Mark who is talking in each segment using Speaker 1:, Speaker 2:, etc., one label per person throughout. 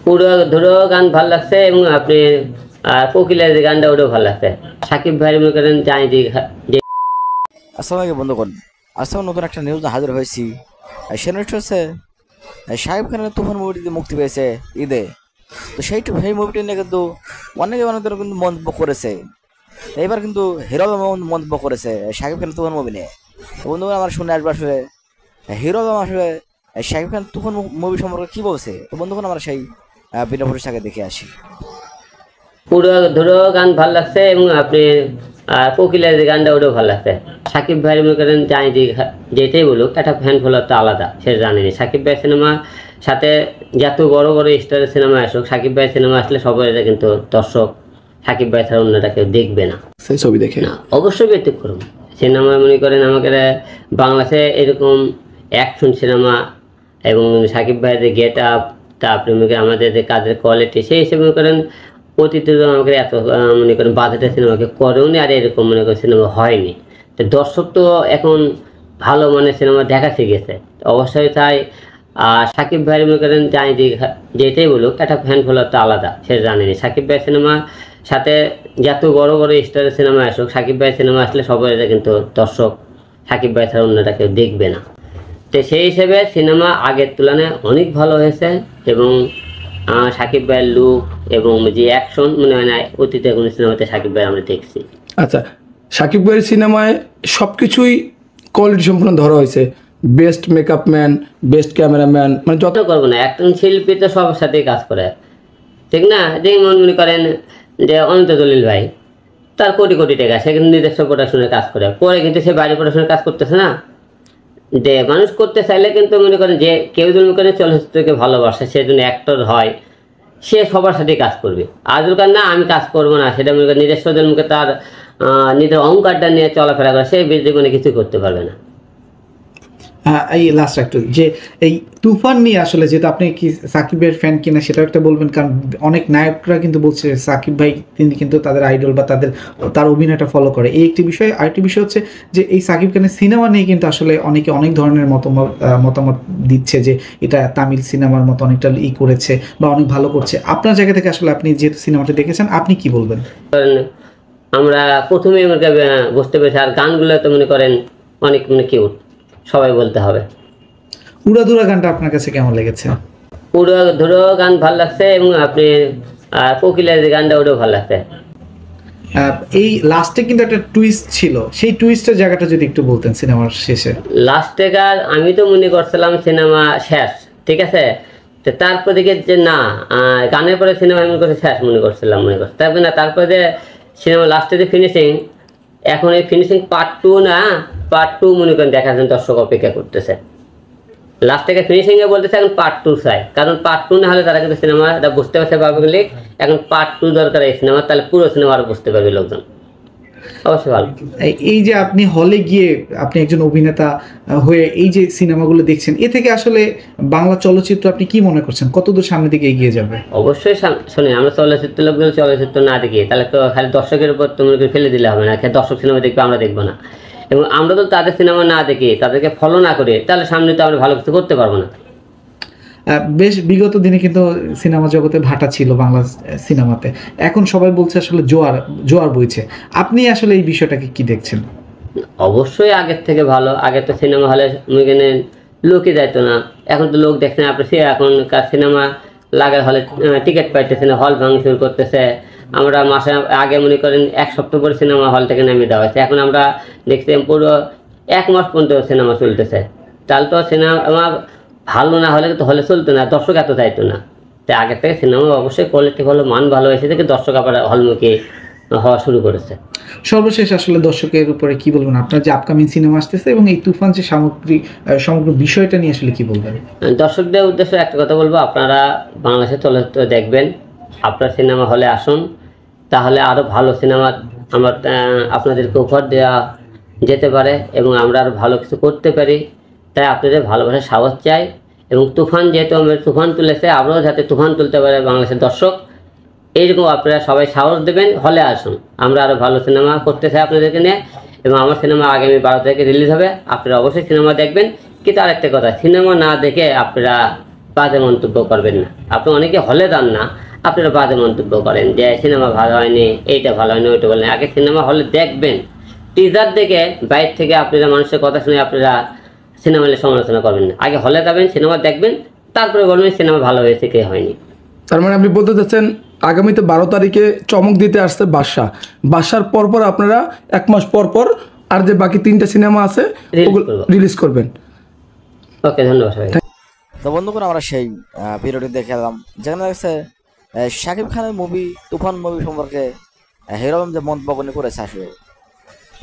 Speaker 1: পুরো ধরো গান ভালো লাগছে এবং আপনি কোকিলের যে গানটা ওটাও ভালো লাগছে। সাকিব ভাই মনে করেন জানি যে
Speaker 2: আসসালামু আলাইকুম বন্ধুগণ। আজকে নতুন একটা নিউজ হাজির হয়েছি। সেটা হচ্ছে শাকিব খানের তুফান মুভিটি মুক্তি পেয়েছে ঈদে। তো সেই মুভিটি নিয়ে কিন্তু অনেকে কিন্তু মন্তব্য করেছে। এবার কিন্তু হিরো মন্তব্য করেছে শাকিব খানের তুফান মুভি নিয়ে। তো বন্ধুগণ আমার শুনে আসবে আসলে হিরো আসলে শাকিব খান তুফান মুভি সম্পর্কে কি বলছে। তো বন্ধুগণ আমরা সেই বিনা পরিষ্কারকে দেখে আসি।
Speaker 1: পুরো ধরো গান ভালো লাগছে এবং আপনি কোকিলের যে গানটা ওটাও ভালো লাগছে। সাকিব ভাই মনে করেন জানি যেটাই বলুক একটা ফ্যান ফলোয়ার তো আলাদা, সেটা জানেনি। সাকিব ভাই সিনেমা সাথে যত বড় বড় স্টারের সিনেমা আসুক, সাকিব ভাই সিনেমা আসলে সবাই কিন্তু দর্শক সাকিব ভাই ছাড়া অন্যটা কেউ দেখবে না, সেই ছবি দেখে না। অবশ্যই ব্যতিক্রম সিনেমা মনে করেন আমাকে বাংলাদেশে এরকম অ্যাকশন সিনেমা এবং সাকিব ভাইয়ের যে গেট আপ, তারপরে মনে করেন আমাদের যে কাজের কোয়ালিটি, সেই হিসেবে মনে করেন অতীতে আমাকে এত মনে করেন বাজেটের সিনেমাকে করেওনি, আর এরকম মনে করেন সিনেমা হয়নি। তো দর্শক তো এখন ভালো মানের সিনেমা দেখা শিখেছে। অবশ্যই তাই সাকিব ভাই মনে করেন জানি যেটাই বলুক একটা ফ্যান ফলোয়ার তো আলাদা, সেটা জানেনি। সাকিব ভাই সিনেমা সাথে যত বড় বড় স্টারের সিনেমা আসুক, সাকিব ভাই সিনেমা আসলে সবাই কিন্তু দর্শক সাকিব ভাই ছাড়া অন্যটা কেউ দেখবে না। তো সেই হিসেবে সিনেমা আগের তুলনায় অনেক ভালো হয়েছে এবং সাকিব ভাইয়ের লুক এবং যে অ্যাকশন মনে হয় না অতীতে কোনো সিনেমাতে সাকিব ভাই আমরা দেখছি।
Speaker 3: আচ্ছা, সাকিব ভাইয়ের সিনেমায় সব কিছুই কোয়ালিটি সম্পূর্ণ ধরা হয়েছে। Best makeup man, best cameraman, মানে
Speaker 1: যত করবো না, একজন শিল্পী তো সবার সাথেই কাজ করে, ঠিক না? যেমন মনে করেন যে অনন্ত জলিল ভাই, তার কোটি কোটি টাকা, সে কিন্তু নিজস্ব প্রোডাকশনের কাজ করে, পরে কিন্তু সে বাইরে প্রোডাকশনের কাজ করতেছে না। যে মানুষ করতে চাইলে কিন্তু মনে করেন যে কেউ যদি মনে করেন চলচ্চিত্রকে ভালোবাসে, সে যদি অ্যাক্টর হয়, সে সবার সাথে কাজ করবে। আজকাল কার না আমি কাজ করবো না, সেটা মনে করেন নিজস্ব মুখে তার নিজের অহংকারটা নিয়ে চলাফেরা করে, সে জীবনে কিছু করতে পারবে না।
Speaker 4: এই লাস্ট একটু যে এই তুফান নিয়ে আসলে যেহেতু আপনি কি সাকিবের ফ্যান কিনা সেটা একটা বলবেন, কারণ অনেক নায়করা কিন্তু বলছে সাকিব ভাই তিনি কিন্তু তাদের আইডল বা তার অভিনয়টা ফলো করে, এই একটি বিষয়। আরেকটি বিষয় হচ্ছে যে এই সাকিব খানের সিনেমা নিয়ে কিন্তু আসলে অনেকে অনেক ধরনের মতামত দিচ্ছে যে এটা তামিল সিনেমার মতো অনেকটা করেছে বা অনেক ভালো করছে। আপনার জায়গা থেকে আসলে আপনি যেহেতু সিনেমাটা দেখেছেন, আপনি কি বলবেন?
Speaker 1: আমরা প্রথমে বুঝতে পেরেছি, আর গানগুলো তো মনে করেন অনেক কিউট, সবাই বলতে হবে।
Speaker 4: উড়াধুরা গানটা আপনার কাছে কেমন লেগেছে?
Speaker 1: উড়াধুরা গান ভালো লাগছে এবং আপনি কোকিলের যে গানটা ওটাও ভালো লাগছে।
Speaker 4: এই লাস্টে কিন্তু একটা টুইস্ট ছিল, সেই টুইস্টের জায়গাটা যদি একটু বলতেন সিনেমার শেষে। লাস্টে
Speaker 1: গান আমি তো মনে করছিলাম সিনেমা শেষ, ঠিক আছে, তো তারপর দেখে যে না, গানের পরে সিনেমা মনে করছে শেষ মনে করছিলাম, তারপরে না, তারপরে যে সিনেমা লাস্টে যে ফিনিশিং, এখন এই ফিনিশিং পার্ট 2 না, পার্ট 2 মনে করেন দেখার জন্য দর্শক অপেক্ষা করতেছে। লাস্ট থেকে ফিনিশিং এ বলতেছে এখন পার্ট 2 চাই, কারণ পার্ট 2 না হলে তারা কিন্তু সিনেমাটা বুঝতে পারছে পাবলিক। এখন পার্ট 2 দরকার এই সিনেমা, তাহলে পুরো সিনেমা আরো বুঝতে পারবে লোকজন। অবশ্যই ভালো।
Speaker 4: এই যে আপনি হলে গিয়ে আপনি একজন অভিনেতা হয়ে এই যে সিনেমাগুলো দেখছেন, এ থেকে আসলে বাংলা চলচ্চিত্র আপনি কি মনে করছেন, কতদূর সামনের দিকে এগিয়ে যাবে?
Speaker 1: অবশ্যই শুনে আমরা চলচ্চিত্র লোকগুলো চলচ্চিত্র না দেখি তাহলে তো খালি দর্শকের উপর তো মনে করে ফেলে দিলে হবে না, দর্শক সিনেমা দেখবে আমরা দেখবো না, এবং আমরা তো তাদের সিনেমা না দেখি, তাদেরকে ফলো না করে, তাহলে সামনে তো আমরা ভালো কিছু করতে পারবো না।
Speaker 4: বেশ বিগত দিনে কিন্তু সিনেমা জগতে ভাটা ছিল বাংলা সিনেমাতে, এখন সবাই বলছে আসলে জোয়ার বইছে। আপনি আসলে এই বিষয়টাকে কি দেখছেন?
Speaker 1: অবশ্যই আগের থেকে ভালো। আগে তো সিনেমা হলে এখানে লোকই যাইতো না, এখন তো লোক দেখছেন আপনি, এখনকার সিনেমা লাগার হলে টিকিট পাইতেছে না, হল ভাঙচুর করতেছে। আমরা মাসে আগে মনে করেন 1 সপ্তাহ পরে সিনেমা হল থেকে নামিয়ে দেওয়া হয়েছে, এখন আমরা দেখছি পুরো 1 মাস পর্যন্ত সিনেমা চলতেছে। তাহলে তো সিনেমা ভালো না হলে কিন্তু হলে চলতো না, দর্শক এত চাইতো না। তাই আগের থেকে সিনেমা অবশ্যই কোয়ালিটি ভালো, মান ভালো হয়েছে থেকে দর্শক আবার হলমুখী হওয়া শুরু করেছে।
Speaker 4: সর্বশেষ আসলে দর্শকের উপরে কি বলবেন, আপনার যে আপকামিং সিনেমা আসতেছে এবং এই তুফান যে সমগ্র বিষয়টা নিয়ে আসলে কি বলবেন?
Speaker 1: দর্শকদের উদ্দেশ্যে একটা কথা বলবো, আপনারা বাংলাদেশের চলচ্চিত্র দেখবেন, আপনার সিনেমা হলে আসুন, তাহলে আরও ভালো সিনেমা আমার আপনাদেরকে উপহার দেওয়া যেতে পারে এবং আমরা আরও ভালো কিছু করতে পারি। তাই আপনাদের ভালোবাসার সাহস চাই, এবং তুফান যেহেতু আমরা তুফান তুলেছে, আমরাও যাতে তুফান তুলতে পারে বাংলাদেশের দর্শক, এইরকম আপনারা সবাই সাহস দেবেন, হলে আসুন, আমরা আরও ভালো সিনেমা করতে চাই আপনাদেরকে নিয়ে। এবং আমার সিনেমা আগামী 12 তারিখে রিলিজ হবে, আপনারা অবশ্যই সিনেমা দেখবেন। কিন্তু আরেকটা কথা, সিনেমা না দেখে আপনারা বাজে মন্তব্য করবেন না। আপনি অনেকে হলে যান না, আপনারা বাজে মন্তব্য করেন যে সিনেমা ভালো হয়নি, এইটা ভালো হয়নি, ওইটা বলেন। আগে সিনেমা হলে দেখবেন, টিজার দেখে বাইরে থেকে আপনারা মানুষের কথা শুনে আপনারা সিনেমা হলে সমালোচনা করবেন না। আগে হলে যাবেন, সিনেমা দেখবেন, তারপরে বলবেন সিনেমা ভালো হয়েছে কি হয়নি।
Speaker 3: তার মানে আপনি বলতে চাচ্ছেন আগামীতে 12 তারিখে চমক দিতে আসছে বাদশা, বাদশার পরপর আপনারা 1 মাস পর পর আর যে বাকি 3টা সিনেমা আছে রিলিজ করবেন।
Speaker 1: ওকে, ধন্যবাদ সবাই।
Speaker 2: তো বন্ধুগণ, আমরা সেই ভিডিওটি দেখে এলাম যেখানে দেখছে শাকিব খানের মুভি তুফান মুভি সম্পর্কে হিরো আলম যে মন্তব্য করেছে, আসলে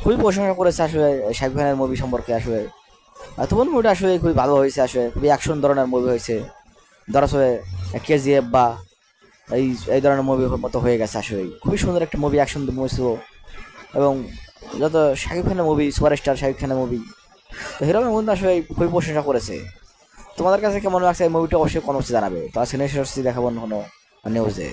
Speaker 2: খুবই প্রশংসা করেছে আসলে শাকিব খানের মুভি সম্পর্কে। আসলে তুফান মুভিটা আসলে খুবই ভালো হয়েছে, আসলে খুবই অ্যাকশন ধরনের মুভি হয়েছে, ধর আসলে KGF বা এই ধরনের মুভি মতো হয়ে গেছে। আসলে খুবই সুন্দর একটা মুভি, অ্যাকশন মুভি ছিল। এবং যত শাকিব খানের মুভি, সুপারস্টার শাকিব খানের মুভি, তো হিরো আলম কিন্তু আসলে খুবই প্রশংসা করেছে। তোমাদের কাছে কেমন লাগছে এই মুভিটা অবশ্যই কমেন্টে জানাবে। তো আজকে নেক্সট দেখাবো কোনো নিউজে।